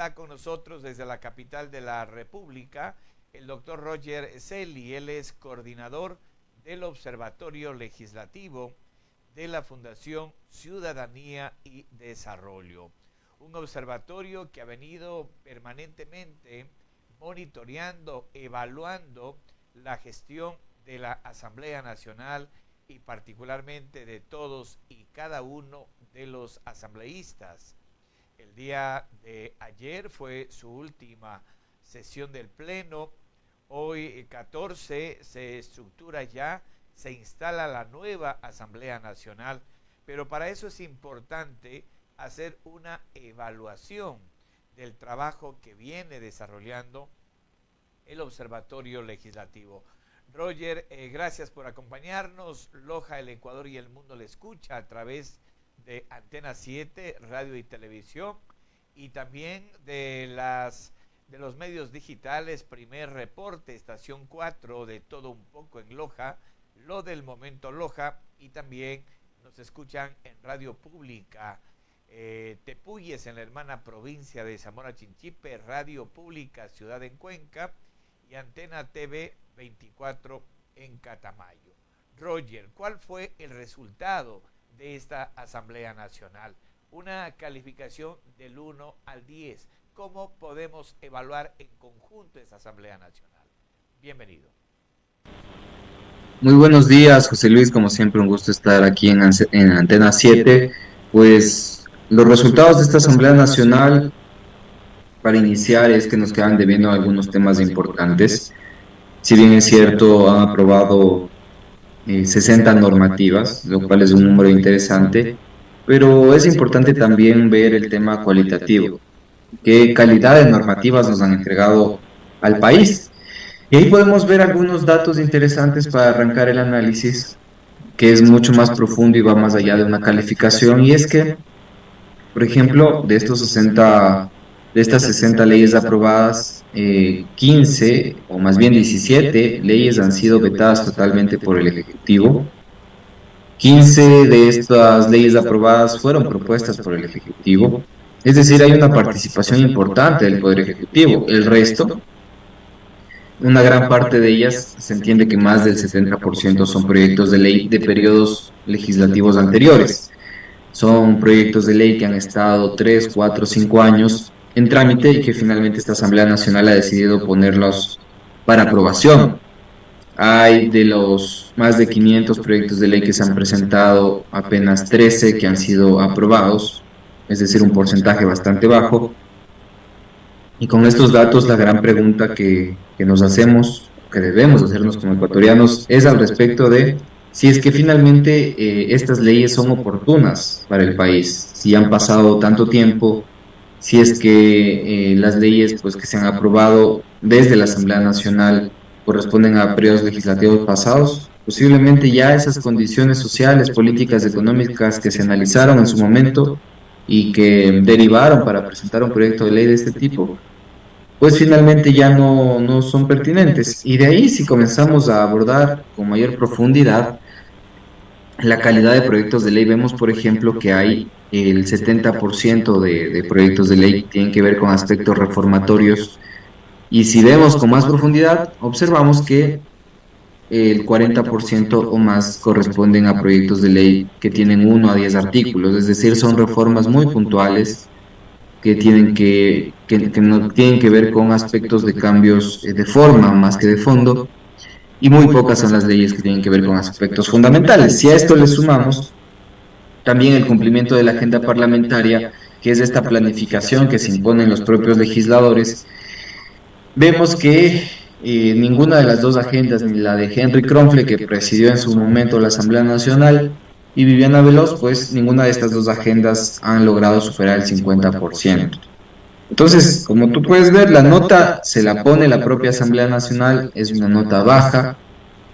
está con nosotros desde la capital de la República el doctor Roger Celi. Él es coordinador del Observatorio Legislativo de la Fundación Ciudadanía y Desarrollo. Un observatorio que ha venido permanentemente monitoreando, evaluando la gestión de la Asamblea Nacional y particularmente de todos y cada uno de los asambleístas. El día de ayer fue su última sesión del Pleno. Hoy 14 se estructura ya, se instala la nueva Asamblea Nacional, pero para eso es importante hacer una evaluación del trabajo que viene desarrollando el Observatorio Legislativo. Roger, gracias por acompañarnos. Loja, el Ecuador y el mundo le escucha a través de Antena 7, radio y televisión, y también de los medios digitales, Primer Reporte, Estación 4, de todo un poco en Loja, Lo del Momento Loja, y también nos escuchan en Radio Pública Tepuyes, en la hermana provincia de Zamora Chinchipe, Radio Pública Ciudad en Cuenca y Antena TV 24 en Catamayo. Roger, ¿cuál fue el resultado de esta Asamblea Nacional? Una calificación del 1 al 10. ¿Cómo podemos evaluar en conjunto esta Asamblea Nacional? Bienvenido. Muy buenos días, José Luis, como siempre un gusto estar aquí en Antena 7. Pues los resultados de esta Asamblea Nacional, para iniciar, es que nos quedan debiendo algunos temas importantes. Si bien es cierto, han aprobado 60 normativas, lo cual es un número interesante, pero es importante también ver el tema cualitativo. ¿Qué calidad de normativas nos han entregado al país? Y ahí podemos ver algunos datos interesantes para arrancar el análisis, que es mucho más profundo y va más allá de una calificación, y es que, por ejemplo, de estas 60 leyes aprobadas, 15 o más bien 17 leyes han sido vetadas totalmente por el Ejecutivo. 15 de estas leyes aprobadas fueron propuestas por el Ejecutivo, es decir, hay una participación importante del Poder Ejecutivo. El resto, una gran parte de ellas, se entiende que más del 70% son proyectos de ley de periodos legislativos anteriores. Son proyectos de ley que han estado 3, 4, 5 años en trámite y que finalmente esta Asamblea Nacional ha decidido ponerlos para aprobación. Hay de los más de 500 proyectos de ley que se han presentado, apenas 13 que han sido aprobados, es decir, un porcentaje bastante bajo. Y con estos datos, la gran pregunta que nos hacemos, que debemos hacernos como ecuatorianos, es al respecto de si es que finalmente estas leyes son oportunas para el país, si han pasado tanto tiempo, si es que las leyes pues, que se han aprobado desde la Asamblea Nacional corresponden a periodos legislativos pasados. Posiblemente ya esas condiciones sociales, políticas, económicas que se analizaron en su momento y que derivaron para presentar un proyecto de ley de este tipo, pues finalmente ya no son pertinentes. Y de ahí, si comenzamos a abordar con mayor profundidad la calidad de proyectos de ley, vemos, por ejemplo, que hay el 70% de proyectos de ley que tienen que ver con aspectos reformatorios. Y si vemos con más profundidad, observamos que el 40% o más corresponden a proyectos de ley que tienen 1 a 10 artículos, es decir, son reformas muy puntuales que no tienen que ver con aspectos de cambios de forma más que de fondo, y muy pocas son las leyes que tienen que ver con aspectos fundamentales. Si a esto le sumamos también el cumplimiento de la agenda parlamentaria, que es esta planificación que se imponen los propios legisladores, vemos que ninguna de las dos agendas, ni la de Henry Kronfle, que presidió en su momento la Asamblea Nacional, y Viviana Veloz, pues ninguna de estas dos agendas han logrado superar el 50%. Entonces, como tú puedes ver, la nota se la pone la propia Asamblea Nacional, es una nota baja,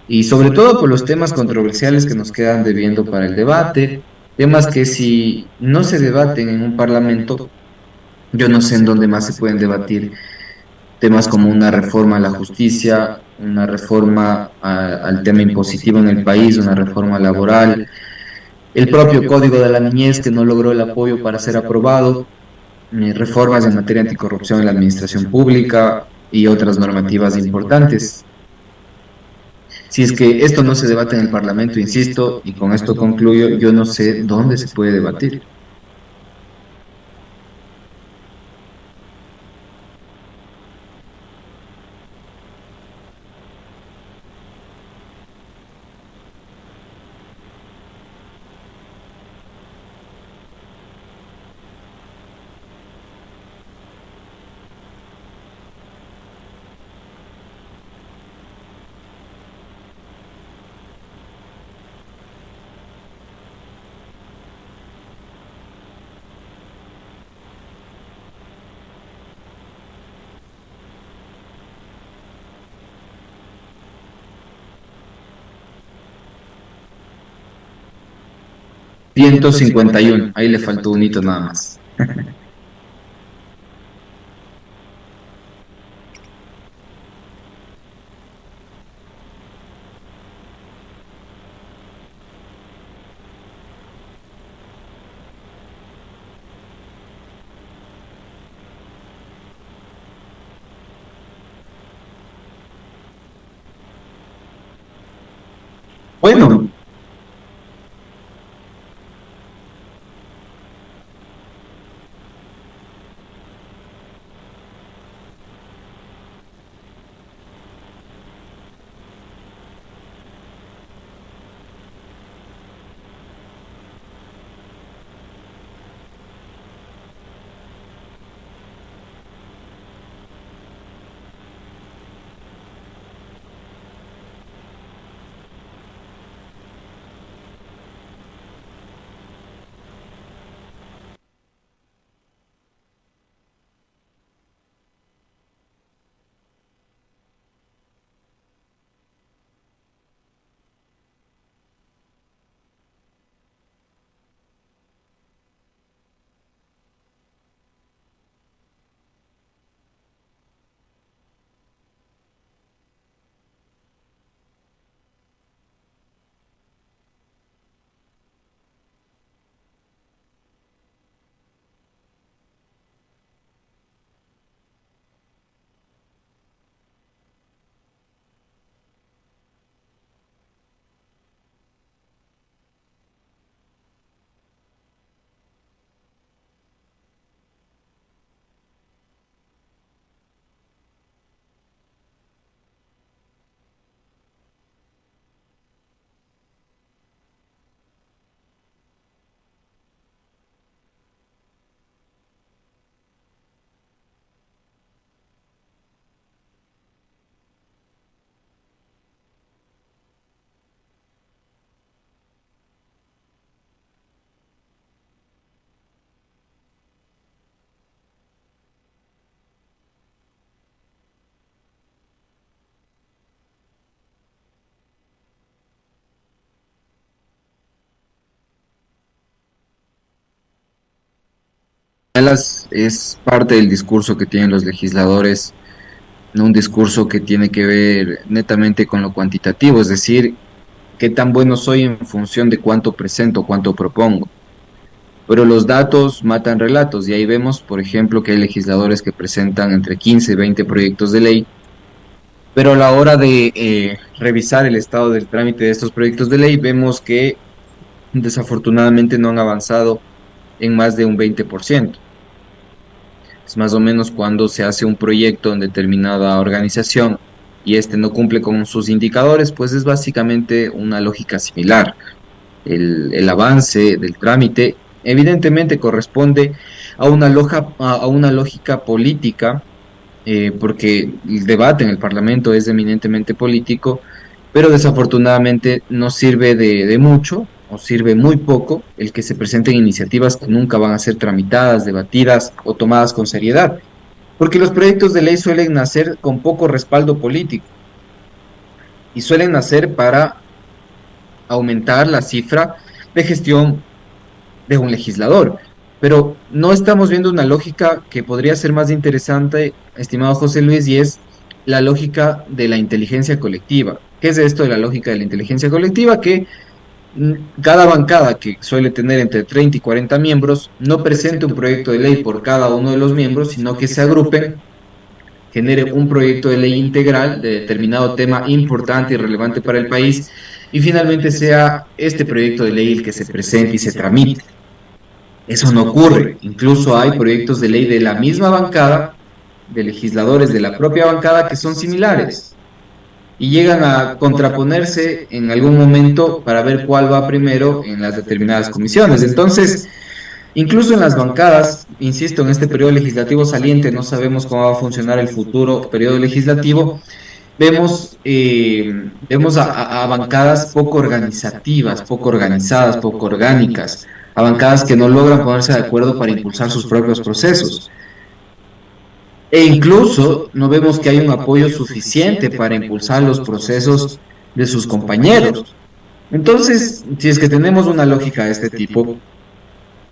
y sobre todo por los temas controversiales que nos quedan debiendo para el debate, temas que si no se debaten en un parlamento, yo no sé en dónde más se pueden debatir, temas como una reforma a la justicia, una reforma al tema impositivo en el país, una reforma laboral, el propio Código de la Niñez que no logró el apoyo para ser aprobado, reformas en materia anticorrupción en la administración pública y otras normativas importantes. Si es que esto no se debate en el Parlamento, insisto, y con esto concluyo, yo no sé dónde se puede debatir. 151, ahí le faltó un hito nada más. Bueno, es parte del discurso que tienen los legisladores, no un discurso que tiene que ver netamente con lo cuantitativo, es decir, qué tan bueno soy en función de cuánto presento, cuánto propongo. Pero los datos matan relatos y ahí vemos, por ejemplo, que hay legisladores que presentan entre 15 y 20 proyectos de ley, pero a la hora de revisar el estado del trámite de estos proyectos de ley, vemos que desafortunadamente no han avanzado en más de un 20%. Es más o menos cuando se hace un proyecto en determinada organización y este no cumple con sus indicadores, pues es básicamente una lógica similar. El avance del trámite evidentemente corresponde a una lógica política, porque el debate en el Parlamento es eminentemente político, pero desafortunadamente no sirve de mucho o sirve muy poco el que se presenten iniciativas que nunca van a ser tramitadas, debatidas o tomadas con seriedad, porque los proyectos de ley suelen nacer con poco respaldo político y suelen nacer para aumentar la cifra de gestión de un legislador. Pero no estamos viendo una lógica que podría ser más interesante, estimado José Luis, y es la lógica de la inteligencia colectiva. ¿Qué es esto de la lógica de la inteligencia colectiva? Que cada bancada, que suele tener entre 30 y 40 miembros, no presente un proyecto de ley por cada uno de los miembros, sino que se agrupen, genere un proyecto de ley integral de determinado tema importante y relevante para el país, y finalmente sea este proyecto de ley el que se presente y se tramite. Eso no ocurre. Incluso hay proyectos de ley de la misma bancada, de legisladores de la propia bancada, que son similares y llegan a contraponerse en algún momento para ver cuál va primero en las determinadas comisiones. Entonces, incluso en las bancadas, insisto, en este periodo legislativo saliente, no sabemos cómo va a funcionar el futuro periodo legislativo, vemos a bancadas poco organizativas, poco organizadas, poco orgánicas, a bancadas que no logran ponerse de acuerdo para impulsar sus propios procesos. E incluso no vemos que hay un apoyo suficiente para impulsar los procesos de sus compañeros. Entonces, si es que tenemos una lógica de este tipo,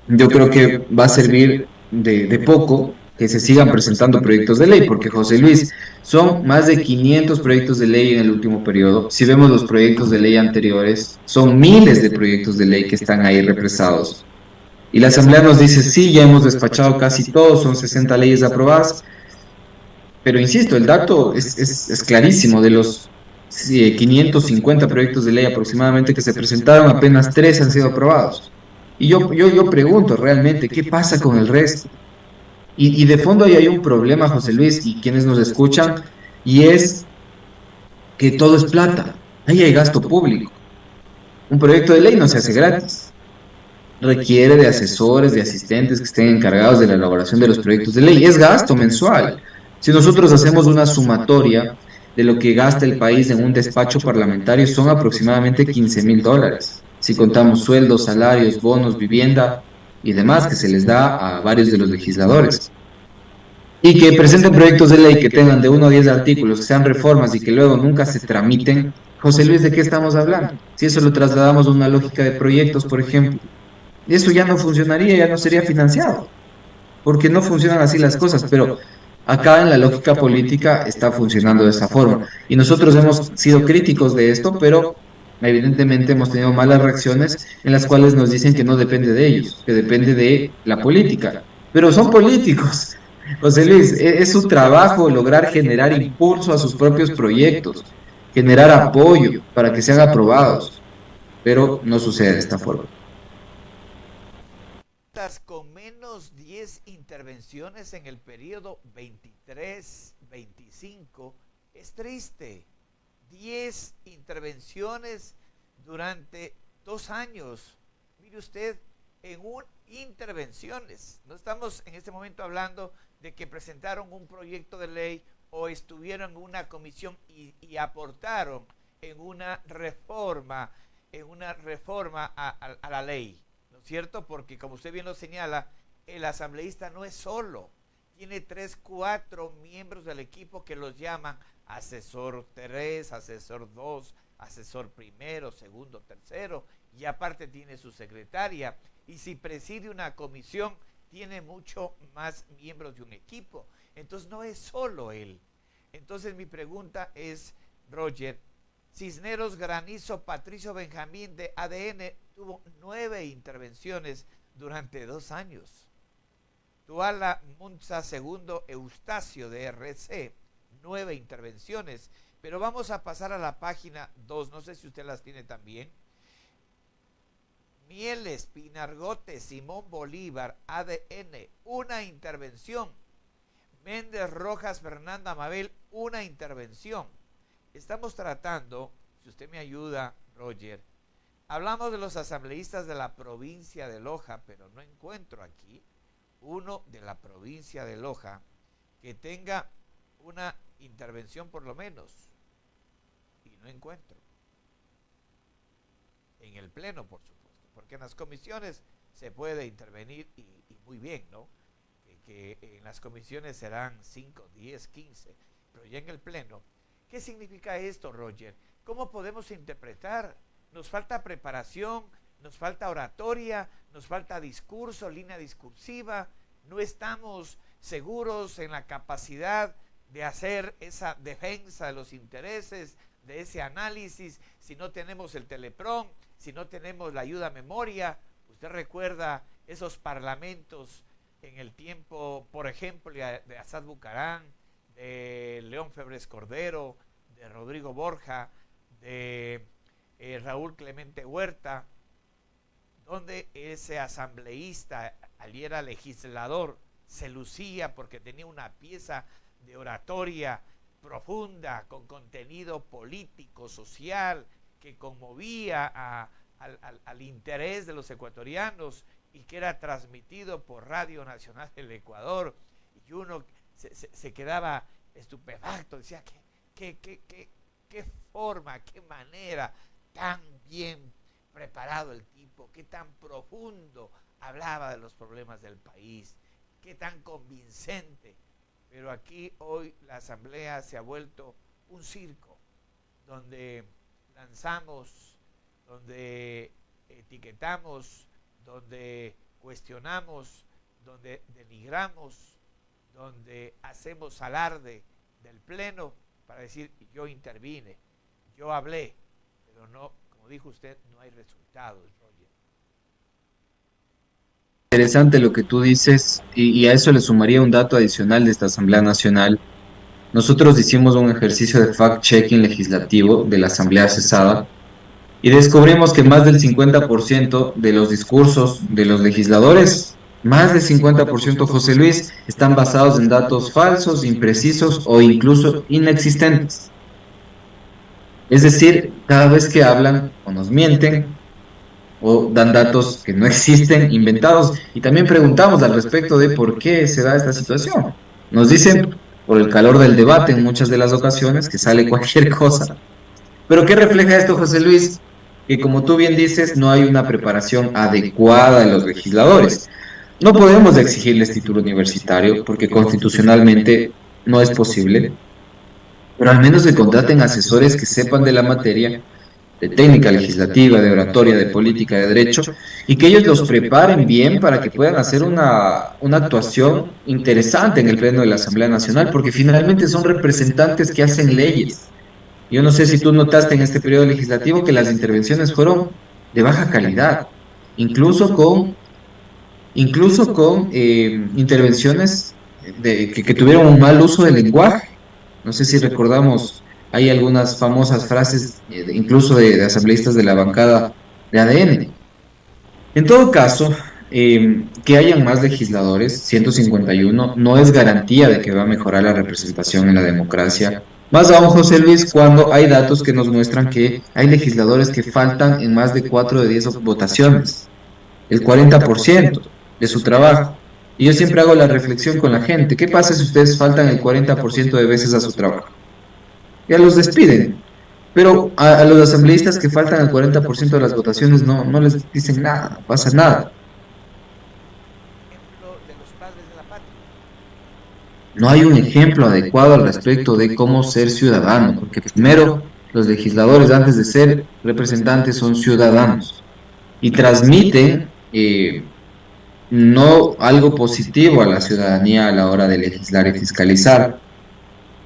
yo creo que va a servir de poco que se sigan presentando proyectos de ley, porque José Luis, son más de 500 proyectos de ley en el último periodo. Si vemos los proyectos de ley anteriores, son miles de proyectos de ley que están ahí represados. Y la Asamblea nos dice, sí, ya hemos despachado casi todos, son 60 leyes aprobadas, pero insisto, el dato es clarísimo. De los 550 proyectos de ley aproximadamente que se presentaron, apenas 3 han sido aprobados. Y yo pregunto realmente, ¿qué pasa con el resto? Y de fondo ahí hay un problema, José Luis, y quienes nos escuchan, y es que todo es plata. Ahí hay gasto público. Un proyecto de ley no se hace gratis. Requiere de asesores, de asistentes que estén encargados de la elaboración de los proyectos de ley. Es gasto mensual. Si nosotros hacemos una sumatoria de lo que gasta el país en un despacho parlamentario, son aproximadamente $15,000. Si contamos sueldos, salarios, bonos, vivienda y demás que se les da a varios de los legisladores. Y que presenten proyectos de ley que tengan de 1 a 10 artículos, que sean reformas y que luego nunca se tramiten. José Luis, ¿de qué estamos hablando? Si eso lo trasladamos a una lógica de proyectos, por ejemplo, eso ya no funcionaría, ya no sería financiado, porque no funcionan así las cosas, pero acá en la lógica política está funcionando de esta forma. Y nosotros hemos sido críticos de esto, pero evidentemente hemos tenido malas reacciones en las cuales nos dicen que no depende de ellos, que depende de la política. Pero son políticos. José Luis, es su trabajo lograr generar impulso a sus propios proyectos, generar apoyo para que sean aprobados, pero no sucede de esta forma. Con menos 10 intervenciones en el periodo 23-25 es triste. 10 intervenciones durante 2 años. Mire usted, intervenciones. No estamos en este momento hablando de que presentaron un proyecto de ley o estuvieron en una comisión y aportaron en una reforma a la ley. ¿Cierto? Porque como usted bien lo señala, el asambleísta no es solo, tiene 3, 4 miembros del equipo que los llaman asesor 3, asesor 2, asesor primero, segundo, tercero, y aparte tiene su secretaria, y si preside una comisión, tiene mucho más miembros de un equipo, entonces no es solo él. Entonces mi pregunta es, Roger, Cisneros Granizo Patricio Benjamín de ADN tuvo 9 intervenciones durante 2 años. Tuala Munza II Eustacio de RC, 9 intervenciones. Pero vamos a pasar a la página 2, no sé si usted las tiene también. Mieles, Pinargote, Simón Bolívar, ADN, 1 intervención. Méndez Rojas, Fernanda Mabel, 1 intervención. Estamos tratando, si usted me ayuda, Roger, hablamos de los asambleístas de la provincia de Loja, pero no encuentro aquí uno de la provincia de Loja que tenga una intervención por lo menos. Y no encuentro. En el pleno, por supuesto, porque en las comisiones se puede intervenir y muy bien, ¿no? Que en las comisiones serán 5, 10, 15, pero ya en el pleno. ¿Qué significa esto, Roger? ¿Cómo podemos interpretar? Nos falta preparación, nos falta oratoria, nos falta discurso, línea discursiva, no estamos seguros en la capacidad de hacer esa defensa de los intereses de ese análisis si no tenemos el Telepron, si no tenemos la ayuda a memoria? Usted recuerda esos parlamentos en el tiempo, por ejemplo, de Asad Bucarán, de León Febres Cordero, de Rodrigo Borja, de Raúl Clemente Huerta, donde ese asambleísta, allí era legislador, se lucía porque tenía una pieza de oratoria profunda, con contenido político, social, que conmovía al interés de los ecuatorianos y que era transmitido por Radio Nacional del Ecuador, y uno se quedaba estupefacto, decía, qué forma, qué manera, tan bien preparado el tipo, qué tan profundo hablaba de los problemas del país, qué tan convincente. Pero aquí hoy la asamblea se ha vuelto un circo, donde lanzamos, donde etiquetamos, donde cuestionamos, donde denigramos, donde hacemos alarde del pleno para decir yo intervine, yo hablé, pero no, como dijo usted, no hay resultados, Roger. Interesante lo que tú dices y a eso le sumaría un dato adicional de esta Asamblea Nacional. Nosotros hicimos un ejercicio de fact-checking legislativo de la Asamblea cesada y descubrimos que más del 50% de los discursos de los legisladores, más del 50%, José Luis, están basados en datos falsos, imprecisos o incluso inexistentes. Es decir, cada vez que hablan o nos mienten o dan datos que no existen, inventados, y también preguntamos al respecto de por qué se da esta situación. Nos dicen por el calor del debate en muchas de las ocasiones que sale cualquier cosa. Pero ¿qué refleja esto, José Luis? Que como tú bien dices, no hay una preparación adecuada de los legisladores. No podemos exigirles título universitario porque constitucionalmente no es posible, pero al menos que contraten asesores que sepan de la materia, de técnica legislativa, de oratoria, de política, de derecho, y que ellos los preparen bien para que puedan hacer una actuación interesante en el Pleno de la Asamblea Nacional, porque finalmente son representantes que hacen leyes. Yo no sé si tú notaste en este periodo legislativo que las intervenciones fueron de baja calidad, incluso con, incluso con intervenciones que tuvieron un mal uso del lenguaje. No sé si recordamos, hay algunas famosas frases, incluso de asambleístas de la bancada de ADN. En todo caso, que hayan más legisladores, 151, no es garantía de que va a mejorar la representación en la democracia. Más aún, José Luis, cuando hay datos que nos muestran que hay legisladores que faltan en más de 4 de 10 votaciones, el 40% de su trabajo. Y yo siempre hago la reflexión con la gente, ¿qué pasa si ustedes faltan el 40% de veces a su trabajo? Ya los despiden. Pero a los asambleístas que faltan el 40% de las votaciones no les dicen nada, no pasa nada. Ejemplo de los padres de la patria. No hay un ejemplo adecuado al respecto de cómo ser ciudadano, porque primero los legisladores antes de ser representantes son ciudadanos y transmiten no algo positivo a la ciudadanía a la hora de legislar y fiscalizar.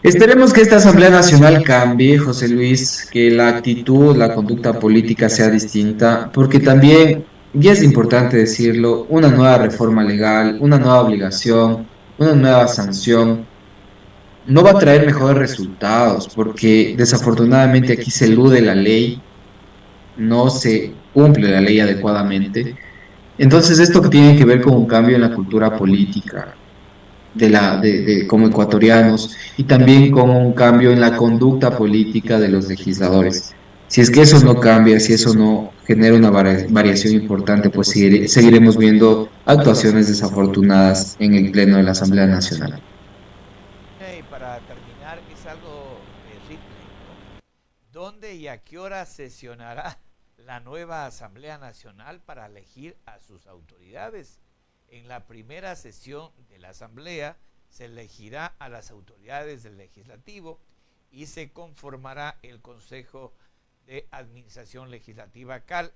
Esperemos que esta Asamblea Nacional cambie, José Luis, que la actitud, la conducta política sea distinta, porque también, y es importante decirlo, una nueva reforma legal, una nueva obligación, una nueva sanción, no va a traer mejores resultados, porque desafortunadamente aquí se elude la ley, no se cumple la ley adecuadamente. Entonces, esto que tiene que ver con un cambio en la cultura política, como ecuatorianos y también con un cambio en la conducta política de los legisladores. Si es que eso no cambia, si eso no genera una variación importante, pues seguiremos viendo actuaciones desafortunadas en el Pleno de la Asamblea Nacional. Y para terminar, es algo rítmico. ¿Dónde y a qué hora sesionará la nueva Asamblea Nacional para elegir a sus autoridades? En la primera sesión de la Asamblea se elegirá a las autoridades del Legislativo y se conformará el Consejo de Administración Legislativa CAL.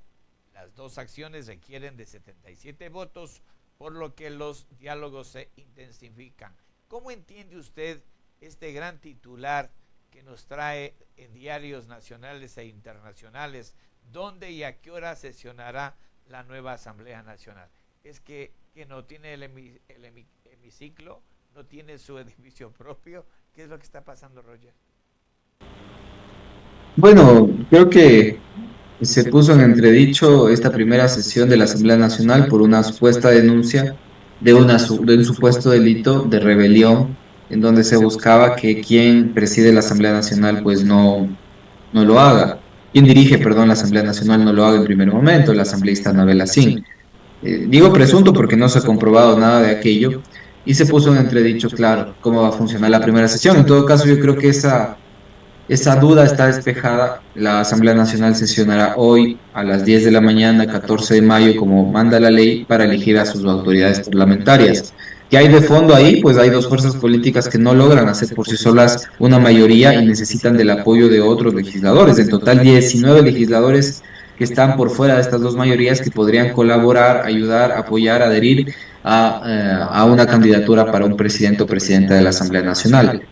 Las dos acciones requieren de 77 votos, por lo que los diálogos se intensifican. ¿Cómo entiende usted este gran titular que nos trae en diarios nacionales e internacionales dónde y a qué hora sesionará la nueva Asamblea Nacional. Es que no tiene el hemiciclo, no tiene su edificio propio. ¿Qué es lo que está pasando, Roger? Bueno, creo que se puso en entredicho esta primera sesión de la Asamblea Nacional por una supuesta denuncia de un supuesto delito de rebelión, en donde se buscaba que quien preside la Asamblea Nacional pues no lo haga. Quien dirige, perdón, la Asamblea Nacional no lo haga en primer momento, el asambleísta Anabel Asín. Digo presunto porque no se ha comprobado nada de aquello y se puso en entredicho, claro, cómo va a funcionar la primera sesión. En todo caso, yo creo que esa duda está despejada. La Asamblea Nacional sesionará hoy a las 10 de la mañana, 14 de mayo, como manda la ley, para elegir a sus autoridades parlamentarias. ¿Qué hay de fondo ahí? Pues hay dos fuerzas políticas que no logran hacer por sí solas una mayoría y necesitan del apoyo de otros legisladores. En total, 19 legisladores que están por fuera de estas dos mayorías que podrían colaborar, ayudar, apoyar, adherir a una candidatura para un presidente o presidenta de la Asamblea Nacional.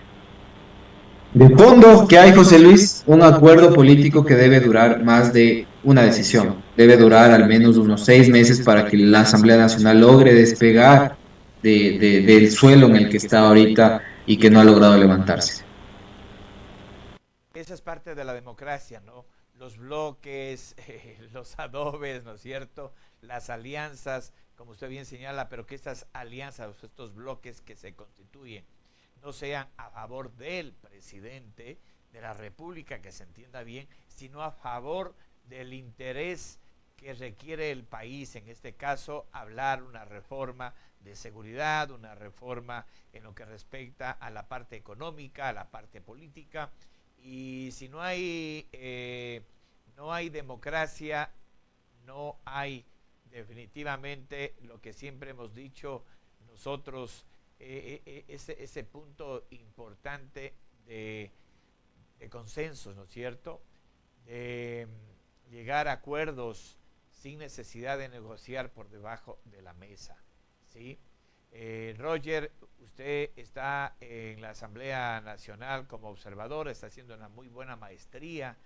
De fondo, ¿qué hay, José Luis? Un acuerdo político que debe durar más de una decisión. Debe durar al menos unos 6 meses para que la Asamblea Nacional logre despegar del suelo en el que está ahorita y que no ha logrado levantarse. Esa es parte de la democracia, ¿no? Los bloques, los adobes, ¿no es cierto? Las alianzas, como usted bien señala, pero que estas alianzas, estos bloques que se constituyen, no sean a favor del presidente de la República, que se entienda bien, sino a favor del interés que requiere el país, en este caso, hablar una reforma de seguridad, una reforma en lo que respecta a la parte económica, a la parte política, y si no hay democracia, no hay definitivamente lo que siempre hemos dicho nosotros, ese punto importante de consensos, ¿no es cierto? De llegar a acuerdos sin necesidad de negociar por debajo de la mesa, ¿sí? Roger, usted está en la Asamblea Nacional como observador, está haciendo una muy buena maestría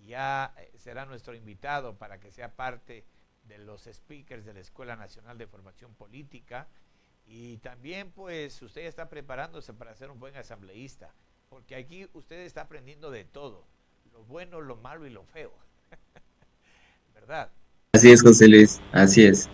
y ya será nuestro invitado para que sea parte de los speakers de la Escuela Nacional de Formación Política. Y también pues usted está preparándose para ser un buen asambleísta, porque aquí usted está aprendiendo de todo, lo bueno, lo malo y lo feo, ¿verdad? Así es, José Luis, así es.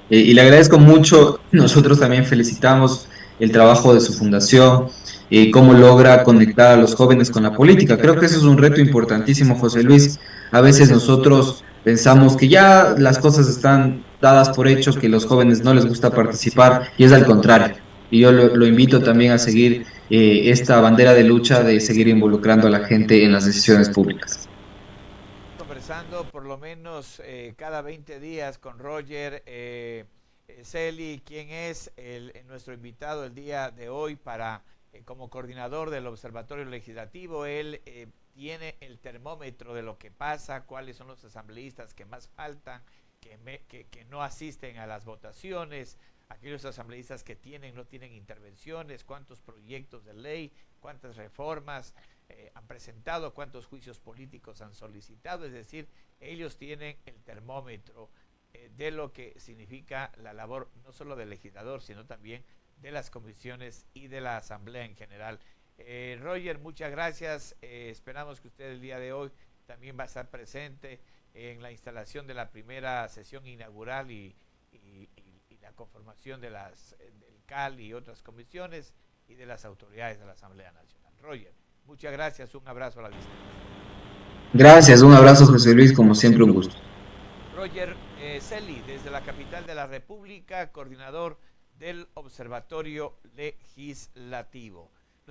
Y le agradezco mucho. Nosotros también felicitamos el trabajo de su fundación y cómo logra conectar a los jóvenes con la política. Creo que ese es un reto importantísimo, José Luis. A veces nosotros pensamos que ya las cosas están dadas por hecho, que los jóvenes no les gusta participar, y es al contrario. Y yo lo invito también a seguir esta bandera de lucha de seguir involucrando a la gente en las decisiones públicas. Conversando por lo menos cada 20 días con Roger Celi, quien es nuestro invitado el día de hoy para como coordinador del Observatorio Legislativo. Él tiene el termómetro de lo que pasa, cuáles son los asambleístas que más faltan, que no asisten a las votaciones, aquellos asambleístas que no tienen intervenciones, cuántos proyectos de ley, cuántas reformas han presentado, cuántos juicios políticos han solicitado. Es decir, ellos tienen el termómetro de lo que significa la labor no solo del legislador, sino también de las comisiones y de la asamblea en general. Roger, muchas gracias. Esperamos que usted el día de hoy también va a estar presente en la instalación de la primera sesión inaugural y la conformación del CAL y otras comisiones y de las autoridades de la Asamblea Nacional. Roger, muchas gracias, un abrazo a la distancia. Gracias, un abrazo, José Luis, como siempre un gusto. Roger Celi, desde la capital de la República, coordinador del Observatorio Legislativo.